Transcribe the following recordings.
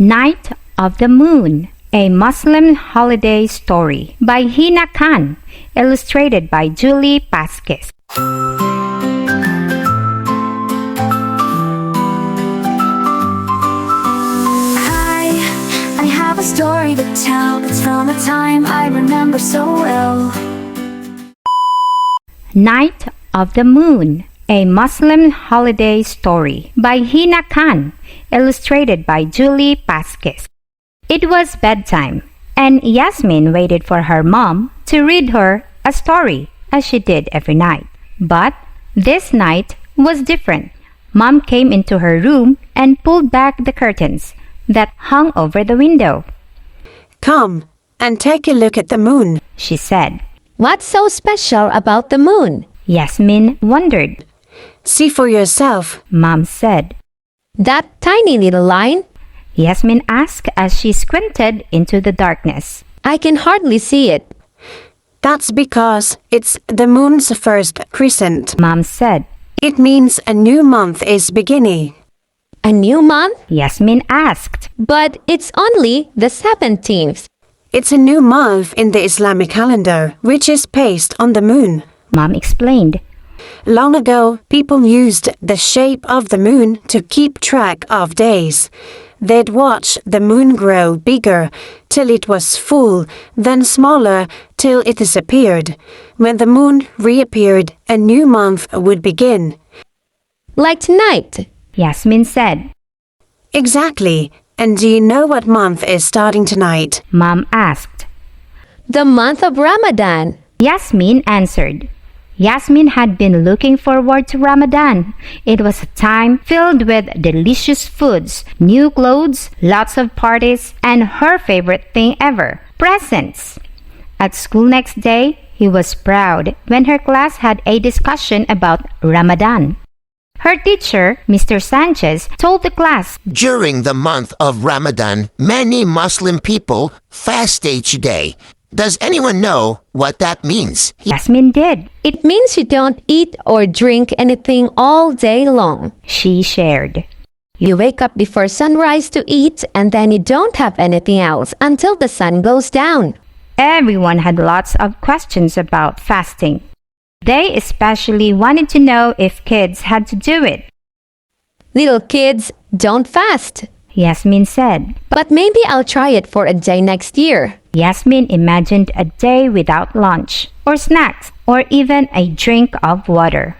Night of the Moon, a Muslim holiday story by Hena, illustrated by Julie Pasquez. I have a story to tell. It's from a time I remember so well. Night of the Moon, a Muslim holiday story by Hena, illustrated by Julie Pasquez. It was bedtime, and Yasmin waited for her mom to read her a story, as she did every night. But this night was different. Mom came into her room and pulled back the curtains that hung over the window. "Come and take a look at the moon," she said. What's so special about the moon? Yasmin wondered. "See for yourself," Mom said. That tiny little line? Yasmin asked as she squinted into the darkness. I can hardly see it. "That's because it's the moon's first crescent," Mom said. "It means a new month is beginning." A new month? Yasmin asked. But it's only the 17th. "It's a new month in the Islamic calendar, which is based on the moon." Mom explained. Long ago, people used the shape of the moon to keep track of days. They'd watch the moon grow bigger till it was full, then smaller till it disappeared. When the moon reappeared, a new month would begin. Like tonight? Yasmin said. Exactly. And do you know what month is starting tonight? Mom asked. The month of Ramadan. Yasmin answered. Yasmin had been looking forward to Ramadan. It was a time filled with delicious foods, new clothes, lots of parties, and her favorite thing ever, presents. At school next day, he was proud when her class had a discussion about Ramadan. Her teacher, Mr. Sanchez, told the class, During the month of Ramadan, many Muslim people fast each day. Does anyone know what that means? Yasmin did. It means you don't eat or drink anything all day long, she shared. You wake up before sunrise to eat, and then you don't have anything else until the sun goes down. Everyone had lots of questions about fasting. They especially wanted to know if kids had to do it. Little kids don't fast, Yasmin said. But maybe I'll try it for a day next year. Yasmin imagined a day without lunch, or snacks, or even a drink of water.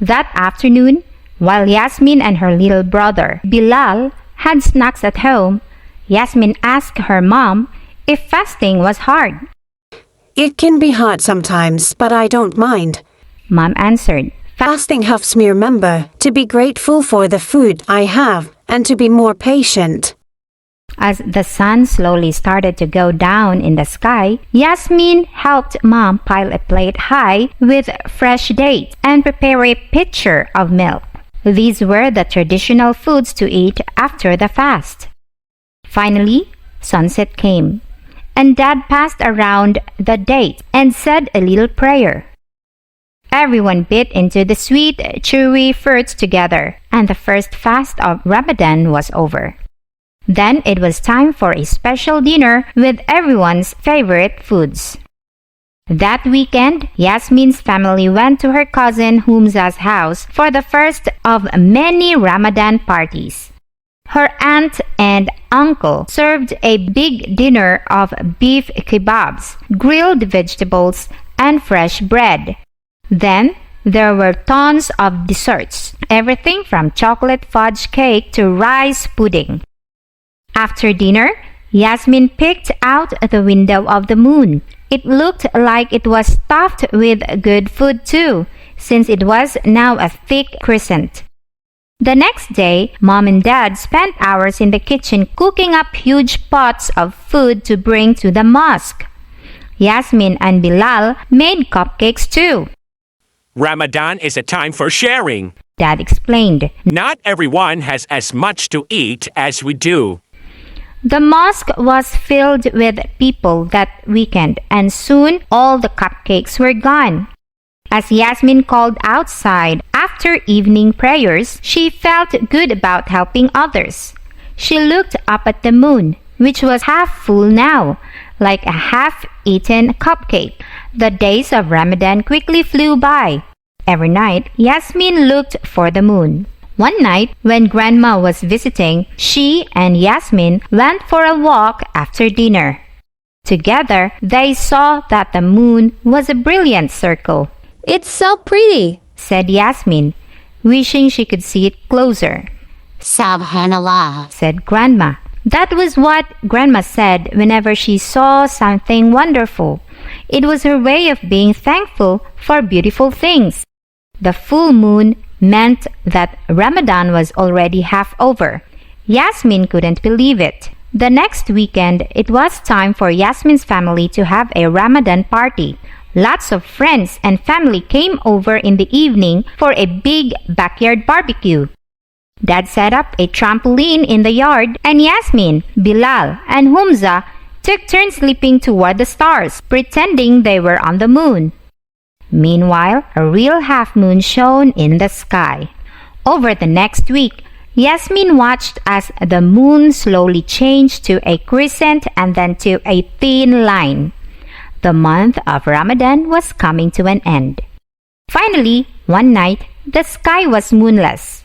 That afternoon, while Yasmin and her little brother, Bilal, had snacks at home, Yasmin asked her mom if fasting was hard. "It can be hard sometimes, but I don't mind," Mom answered. "Fasting helps me remember to be grateful for the food I have and to be more patient." As the sun slowly started to go down in the sky, Yasmin helped Mom pile a plate high with fresh dates and prepare a pitcher of milk. These were the traditional foods to eat after the fast. Finally, sunset came, and Dad passed around the dates and said a little prayer. Everyone bit into the sweet, chewy fruits together, and the first fast of Ramadan was over. Then it was time for a special dinner with everyone's favorite foods. That weekend, Yasmin's family went to her cousin Humza's house for the first of many Ramadan parties. Her aunt and uncle served a big dinner of beef kebabs, grilled vegetables, and fresh bread. Then there were tons of desserts, everything from chocolate fudge cake to rice pudding. After dinner, Yasmin peeked out the window of the moon. It looked like it was stuffed with good food too, since it was now a thick crescent. The next day, Mom and Dad spent hours in the kitchen cooking up huge pots of food to bring to the mosque. Yasmin and Bilal made cupcakes too. Ramadan is a time for sharing. Dad explained. Not everyone has as much to eat as we do. The mosque was filled with people that weekend, and soon all the cupcakes were gone. As Yasmin called outside after evening prayers, she felt good about helping others. she looked up at the moon, which was half full now, like a half-eaten cupcake. The days of Ramadan quickly flew by. Every night, Yasmin looked for the moon. One night, when Grandma was visiting, she and Yasmin went for a walk after dinner. Together, they saw that the moon was a brilliant circle. It's so pretty, said Yasmin, wishing she could see it closer. Subhanallah, said Grandma. That was what Grandma said whenever she saw something wonderful. It was her way of being thankful for beautiful things. The full moon meant that Ramadan was already half over. Yasmin couldn't believe it. The next weekend, it was time for Yasmin's family to have a Ramadan party. Lots of friends and family came over in the evening for a big backyard barbecue. Dad set up a trampoline in the yard, and Yasmin, Bilal, and Humza took turns leaping toward the stars, pretending they were on the moon. Meanwhile, a real half moon shone in the sky. Over the next week, Yasmin watched as the moon slowly changed to a crescent and then to a thin line. The month of Ramadan was coming to an end. Finally, one night, the sky was moonless.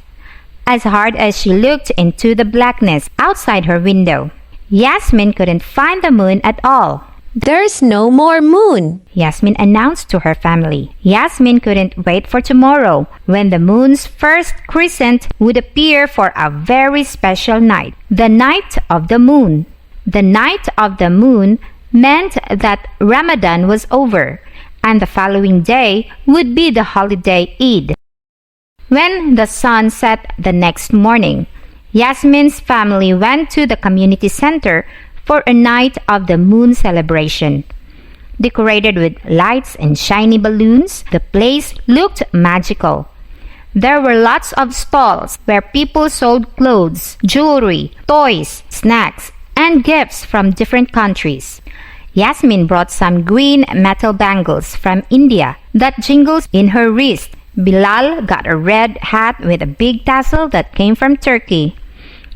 As hard as she looked into the blackness outside her window, Yasmin couldn't find the moon at all. There's no more moon, Yasmin announced to her family. Yasmin couldn't wait for tomorrow, when the moon's first crescent would appear for a very special night, the night of the moon. The night of the moon meant that Ramadan was over, and the following day would be the holiday Eid. When the sun set the next morning, Yasmin's family went to the community center for a night of the moon celebration. Decorated with lights and shiny balloons, the place looked magical. There were lots of stalls where people sold clothes, jewelry, toys, snacks, and gifts from different countries. Yasmin brought some green metal bangles from India that jingled in her wrist. Bilal got a red hat with a big tassel that came from Turkey.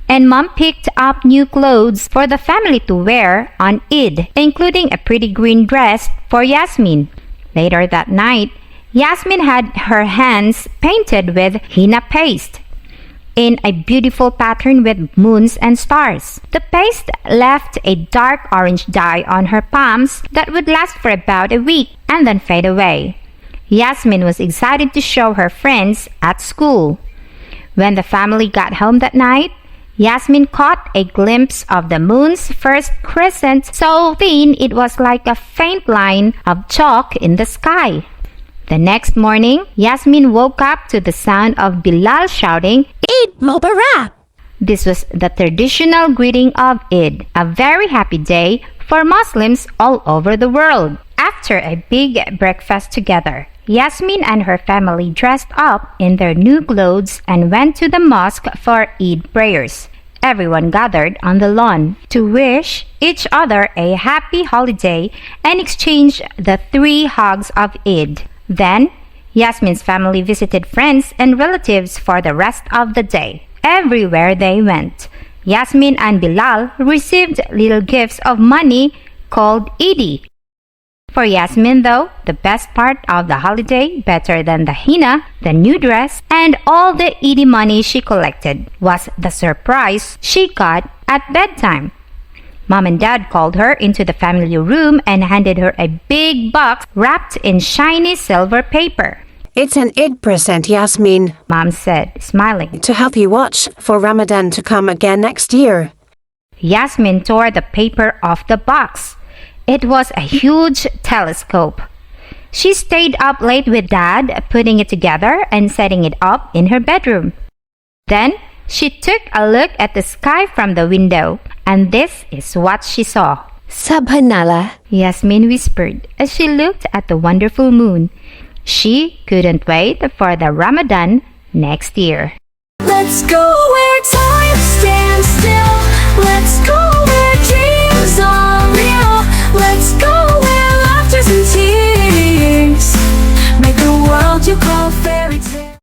And Mom picked up new clothes for the family to wear on Eid, including a pretty green dress for Yasmin. Later that night, Yasmin had her hands painted with henna paste in a beautiful pattern with moons and stars. The paste left a dark orange dye on her palms that would last for about a week and then fade away. Yasmin was excited to show her friends at school. When the family got home that night, Yasmin caught a glimpse of the moon's first crescent, so thin it was like a faint line of chalk in the sky. The next morning, Yasmin woke up to the sound of Bilal shouting, Eid Mubarak! This was the traditional greeting of Eid, a very happy day for Muslims all over the world. After a big breakfast together, Yasmin and her family dressed up in their new clothes and went to the mosque for Eid prayers. Everyone gathered on the lawn to wish each other a happy holiday and exchange the 3 hugs of Eid. Then, Yasmin's family visited friends and relatives for the rest of the day. Everywhere they went, Yasmin and Bilal received little gifts of money called Eidi. For Yasmin, though, the best part of the holiday, better than the henna, the new dress, and all the Eidi money she collected, was the surprise she got at bedtime. Mom and Dad called her into the family room and handed her a big box wrapped in shiny silver paper. It's an Eid present, Yasmin, Mom said, smiling. to help you watch for Ramadan to come again next year. Yasmin tore the paper off the box. It was a huge telescope. She stayed up late with Dad, putting it together and setting it up in her bedroom. Then she took a look at the sky from the window, and this is what she saw. Subhanallah. Yasmin whispered as she looked at the wonderful moon. She couldn't wait for the Ramadan next year. Let's go where time stands still. Let's go where dreams are real. Let's go where laughter's and tears make the world you call fairy tale.